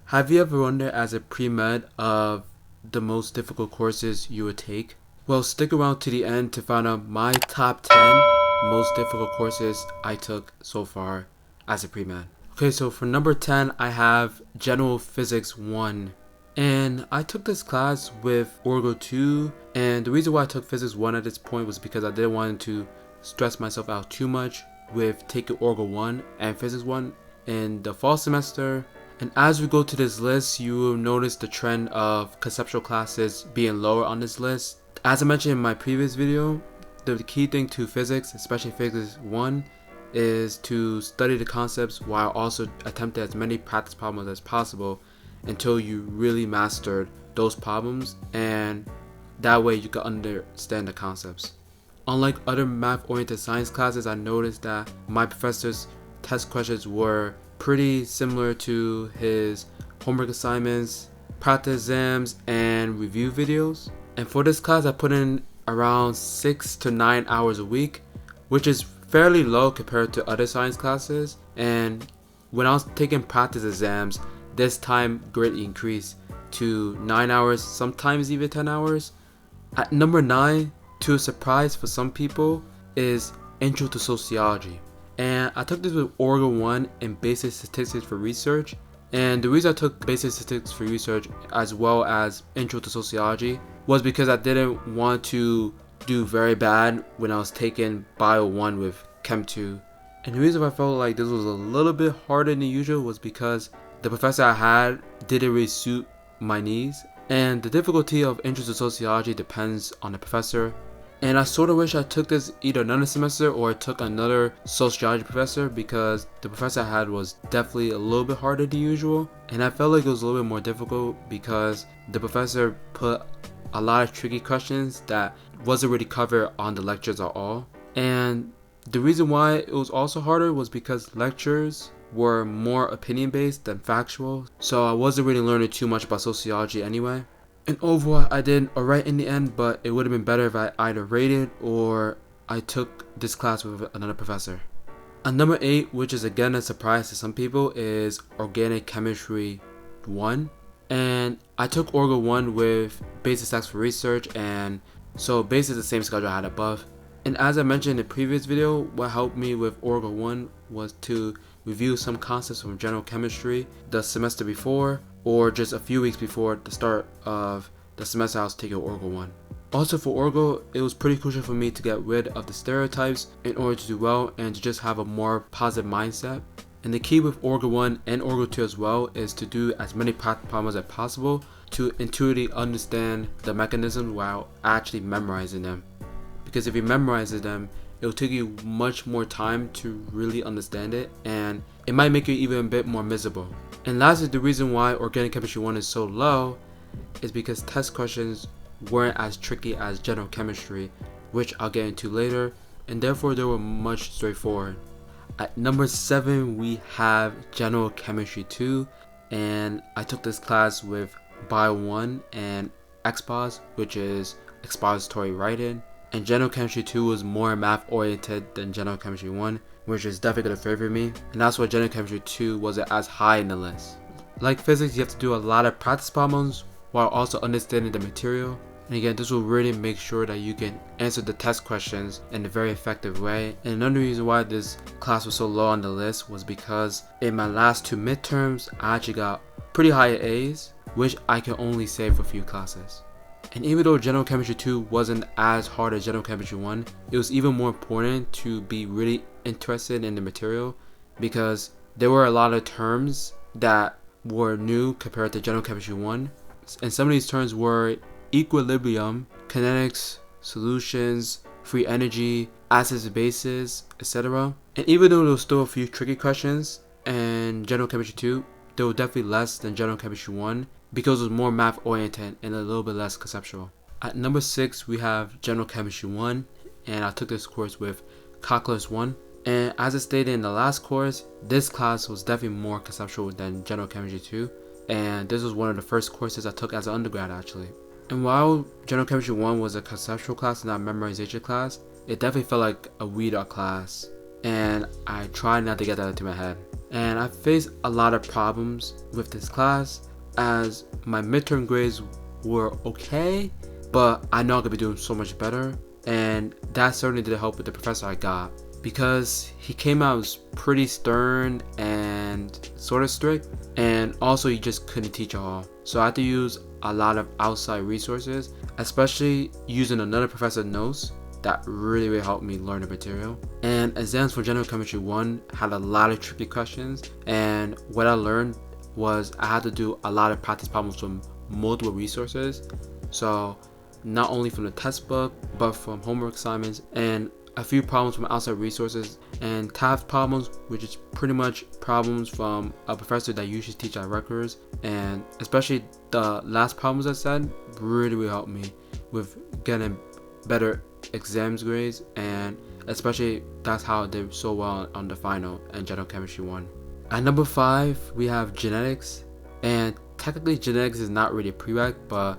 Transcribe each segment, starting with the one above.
Have you ever wondered as a pre-med of the most difficult courses you would take? Well, stick around to the end to find out my top 10 most difficult courses I took so far as a pre-med. Okay, so for number 10, I have General Physics 1. And I took this class with Orgo 2, and the reason why I took Physics 1 at this point was because I didn't want to stress myself out too much with taking Orgo 1 and Physics 1 in the fall semester. And as we go to this list, you will notice the trend of conceptual classes being lower on this list. As I mentioned in my previous video, the key thing to physics, especially Physics 1, is to study the concepts while also attempting as many practice problems as possible until you really mastered those problems, and that way you can understand the concepts. Unlike other math-oriented science classes, I noticed that my professor's test questions were pretty similar to his homework assignments, practice exams, and review videos. And for this class, I put in around 6 to 9 hours a week, which is fairly low compared to other science classes. And when I was taking practice exams, this time greatly increased to 9 hours, sometimes even 10 hours. At number 9, to a surprise for some people, is Intro to Sociology. And I took this with Orgo 1 in Basic Statistics for Research. And the reason I took Basic Statistics for Research as well as Intro to Sociology was because I didn't want to do very bad when I was taking Bio 1 with Chem 2. And the reason I felt like this was a little bit harder than usual was because the professor I had didn't really suit my needs. And the difficulty of Intro to Sociology depends on the professor. And I sort of wish I took this either another semester or I took another sociology professor, because the professor I had was definitely a little bit harder than usual. And I felt like it was a little bit more difficult because the professor put a lot of tricky questions that wasn't really covered on the lectures at all. And the reason why it was also harder was because lectures were more opinion based than factual. So I wasn't really learning too much about sociology anyway. And overall, I did alright in the end, but it would have been better if I either rated or I took this class with another professor. And number 8, which is again a surprise to some people, is Organic Chemistry 1. And I took Orgo 1 with Basic Stats for Research, and so basically the same schedule I had above. And as I mentioned in the previous video, what helped me with Orgo 1 was to review some concepts from general chemistry the semester before, or just a few weeks before the start of the semester I was taking Orgo 1. Also for Orgo, it was pretty crucial for me to get rid of the stereotypes in order to do well and to just have a more positive mindset. And the key with Orgo 1 and Orgo 2 as well is to do as many practice problems as possible to intuitively understand the mechanisms while actually memorizing them. Because if you memorize them, it will take you much more time to really understand it, and it might make you even a bit more miserable. And lastly, the reason why Organic Chemistry 1 is so low is because test questions weren't as tricky as General Chemistry, which I'll get into later, and therefore they were much straightforward. At number 7, we have General Chemistry 2, and I took this class with Bio 1 and Expos, which is expository writing. And General Chemistry 2 was more math oriented than General Chemistry 1, which is definitely gonna favor me. And that's why General Chemistry 2 wasn't as high in the list. Like physics, you have to do a lot of practice problems while also understanding the material. And again, this will really make sure that you can answer the test questions in a very effective way. And another reason why this class was so low on the list was because in my last 2 midterms, I actually got pretty high A's, which I can only say for a few classes. And even though General Chemistry 2 wasn't as hard as General Chemistry 1, it was even more important to be really interested in the material, because there were a lot of terms that were new compared to General Chemistry 1. And some of these terms were equilibrium, kinetics, solutions, free energy, acids and bases, etc. And even though there was still a few tricky questions in General Chemistry 2, they were definitely less than General Chemistry 1, because it was more math oriented and a little bit less conceptual. At number 6, we have General Chemistry 1, and I took this course with Calculus 1. And as I stated in the last course, this class was definitely more conceptual than General Chemistry 2, and this was one of the first courses I took as an undergrad actually. And while General Chemistry 1 was a conceptual class and not a memorization class, it definitely felt like a weed art class, and I tried not to get that into my head. And I faced a lot of problems with this class as my midterm grades were okay, but I know I could be doing so much better, and that certainly didn't help with the professor I got, because he came out as pretty stern and sort of strict, and also he just couldn't teach at all. So I had to use a lot of outside resources, especially using another professor's notes that really helped me learn the material. And exams for General Chemistry 1 had a lot of tricky questions, and what I learned was I had to do a lot of practice problems from multiple resources. So not only from the textbook, but from homework assignments, and a few problems from outside resources, and TAF problems, which is pretty much problems from a professor that usually teach at Rutgers. And especially the last problems I said really helped me with getting better exams grades, and especially that's how I did so well on the final in General Chemistry 1. At number 5, we have genetics, and technically genetics is not really a prereq, but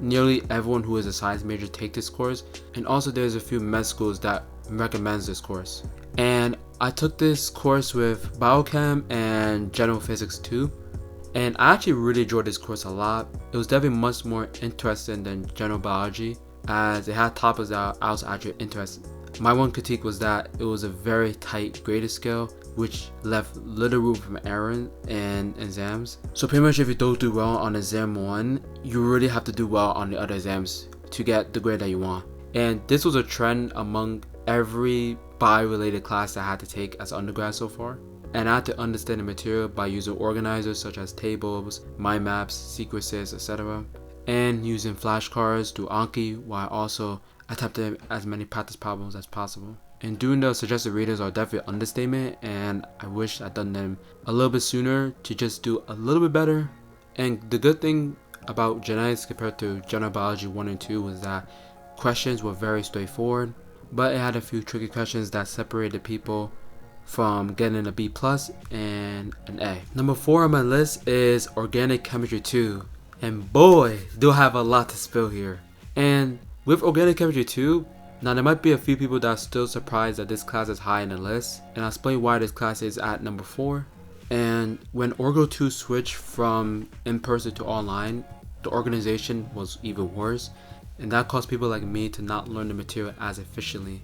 nearly everyone who is a science major take this course, and also there's a few med schools that recommends this course. And I took this course with biochem and general physics too, and I actually really enjoyed this course a lot. It was definitely much more interesting than general biology, as it had topics that I was actually interested in. My one critique was that it was a very tight graded scale, which left little room for error in exams. So pretty much if you don't do well on exam 1, you really have to do well on the other exams to get the grade that you want. And this was a trend among every bio-related class that I had to take as undergrad so far. And I had to understand the material by using organizers such as tables, mind maps, sequences, etc. and using flashcards through Anki, while also attempting as many practice problems as possible. And doing the suggested readings are definitely an understatement, and I wish I'd done them a little bit sooner to just do a little bit better. And the good thing about genetics compared to general biology 1 and 2 was that questions were very straightforward, but it had a few tricky questions that separated people from getting a B plus and an A. Number 4 on my list is organic chemistry 2, and boy, do I have a lot to spill here. And with organic chemistry 2, now there might be a few people that are still surprised that this class is high in the list, and I'll explain why this class is at number 4. And when Orgo 2 switched from in-person to online, the organization was even worse, and that caused people like me to not learn the material as efficiently.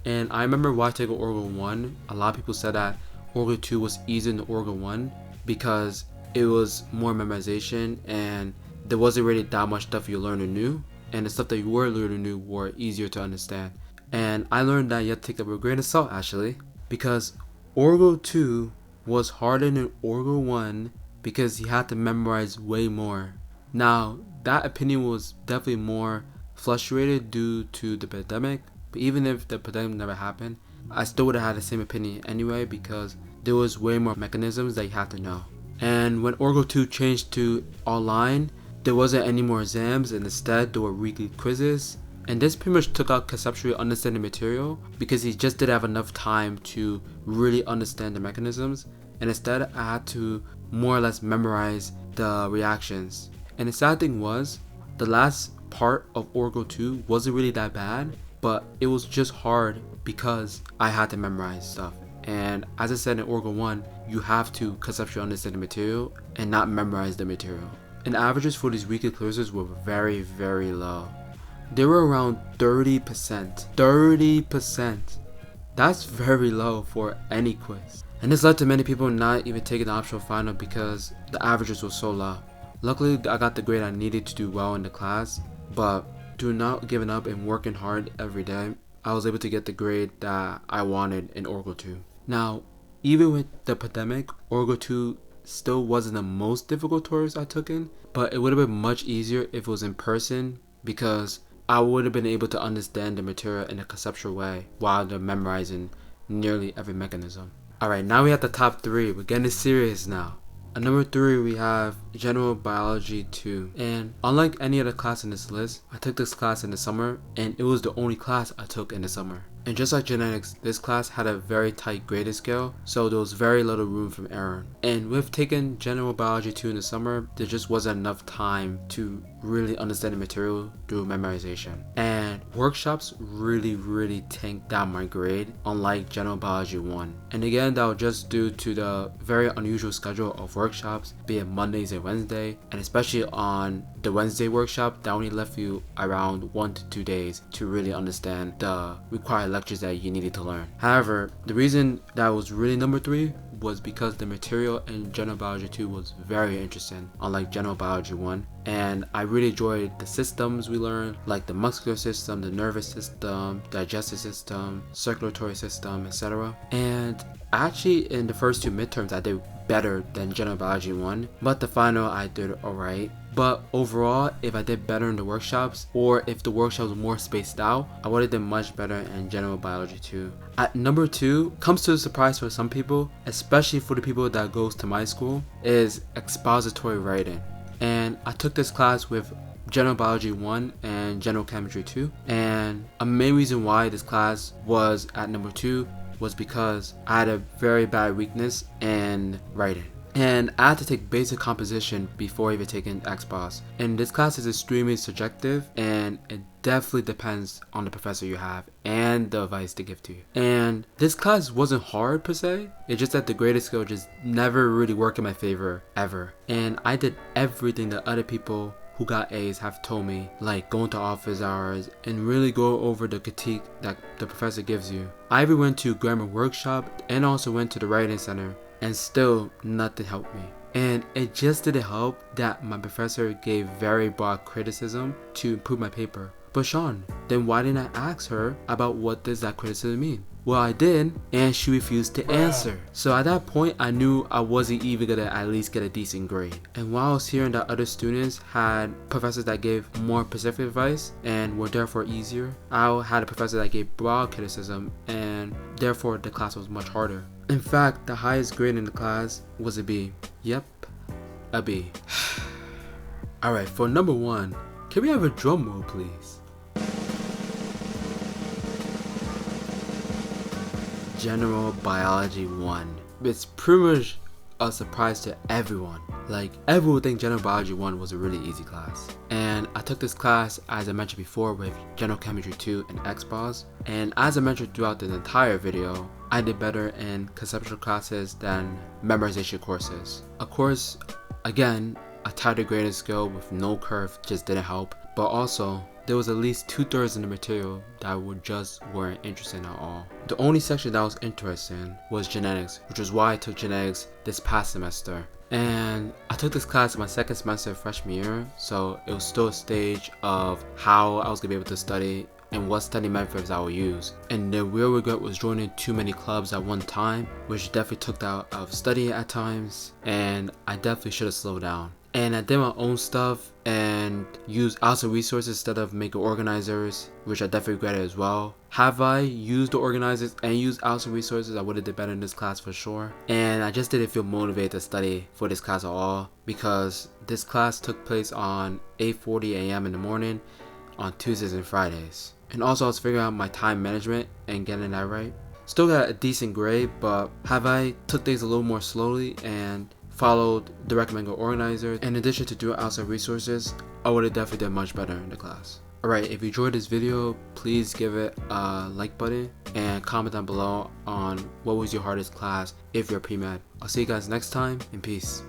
And I remember while taking Orgo 1, a lot of people said that Orgo 2 was easier than Orgo 1 because it was more memorization and there wasn't really that much stuff you learned anew, and the stuff that you were learning new were easier to understand. And I learned that you have to take that with a grain of salt actually, because Orgo 2 was harder than Orgo 1 because you had to memorize way more. Now that opinion was definitely more fluctuated due to the pandemic, but even if the pandemic never happened, I still would have had the same opinion anyway, because there was way more mechanisms that you had to know. And when Orgo 2 changed to online, there wasn't any more exams, and instead there were weekly quizzes. And this pretty much took out conceptually understanding material because he just didn't have enough time to really understand the mechanisms, and instead I had to more or less memorize the reactions. And the sad thing was, the last part of Orgo 2 wasn't really that bad, but it was just hard because I had to memorize stuff. And as I said in Orgo 1, you have to conceptually understand the material and not memorize the material. And averages for these weekly quizzes were very low. They were around 30%. 30%! That's very low for any quiz. And this led to many people not even taking the optional final because the averages were so low. Luckily, I got the grade I needed to do well in the class, but through not giving up and working hard every day, I was able to get the grade that I wanted in Orgo 2. Now, even with the pandemic, Orgo 2 still wasn't the most difficult course I took in, but it would have been much easier if it was in person because I would have been able to understand the material in a conceptual way while they're memorizing nearly every mechanism. Alright, now we have the top 3. We're getting serious now. At number 3, we have General Biology 2. And unlike any other class in this list, I took this class in the summer, and it was the only class I took in the summer. And just like genetics, this class had a very tight graded scale, so there was very little room for error. And with taking general biology 2 in the summer, there just wasn't enough time to really understand the material through memorization. And workshops really tanked down my grade, unlike general biology 1. And again, that was just due to the very unusual schedule of workshops, be it Mondays and Wednesday, and especially on the Wednesday workshop, that only left you around 1 to 2 days to really understand the required lectures that you needed to learn. However, the reason that was really number 3 was because the material in general biology 2 was very interesting, unlike general biology 1. And I really enjoyed the systems we learned, like the muscular system, the nervous system, digestive system, circulatory system, etc. And actually in the first 2 midterms I did better than general biology 1, but the final I did alright. But overall, if I did better in the workshops, or if the workshops were more spaced out, I would have done much better in general biology 2. At number 2, comes to a surprise for some people, especially for the people that goes to my school, is expository writing. And I took this class with general biology 1 and general chemistry 2. And a main reason why this class was at number 2 was because I had a very bad weakness in writing. And I had to take basic composition before even taking expos. And this class is extremely subjective, and it definitely depends on the professor you have and the advice they give to you. And this class wasn't hard per se, it's just that the graded scale just never really worked in my favor ever. And I did everything that other people who got A's have told me, like going to office hours and really go over the critique that the professor gives you. I even went to grammar workshop and also went to the writing center, and still nothing helped me. And it just didn't help that my professor gave very broad criticism to improve my paper. But Sean, then why didn't I ask her about what does that criticism mean? Well, I did, and she refused to answer. So at that point, I knew I wasn't even gonna at least get a decent grade. And while I was hearing that other students had professors that gave more specific advice and were therefore easier, I had a professor that gave broad criticism, and therefore the class was much harder. In fact, the highest grade in the class was a B. Yep, a B. Alright, for number 1, can we have a drum roll please? General biology 1. It's pretty much a surprise to everyone. Like, everyone would think general biology 1 was a really easy class. And I took this class, as I mentioned before, with general chemistry 2 and expos. And as I mentioned throughout the entire video, I did better in conceptual classes than memorization courses. Of course, again, a tighter graded scale with no curve just didn't help. But also, there was at least 2/3 of the material that just weren't interesting at all. The only section that I was interested in was genetics, which was why I took genetics this past semester. And I took this class my second semester of freshman year, so it was still a stage of how I was gonna be able to study and what study methods I would use. And the real regret was joining too many clubs at one time, which definitely took that out of study at times, and I definitely should have slowed down. And I did my own stuff and used outside resources instead of making organizers, which I definitely regretted as well. Have I used the organizers and used outside resources, I would have did better in this class for sure. And I just didn't feel motivated to study for this class at all, because this class took place on 8:40 a.m. in the morning on Tuesdays and Fridays. And also I was figuring out my time management and getting that right. Still got a decent grade, but have I took things a little more slowly and followed the recommended organizer, in addition to doing outside resources, I would have definitely done much better in the class. Alright, if you enjoyed this video, please give it a like button and comment down below on what was your hardest class if you're pre-med. I'll see you guys next time, and peace.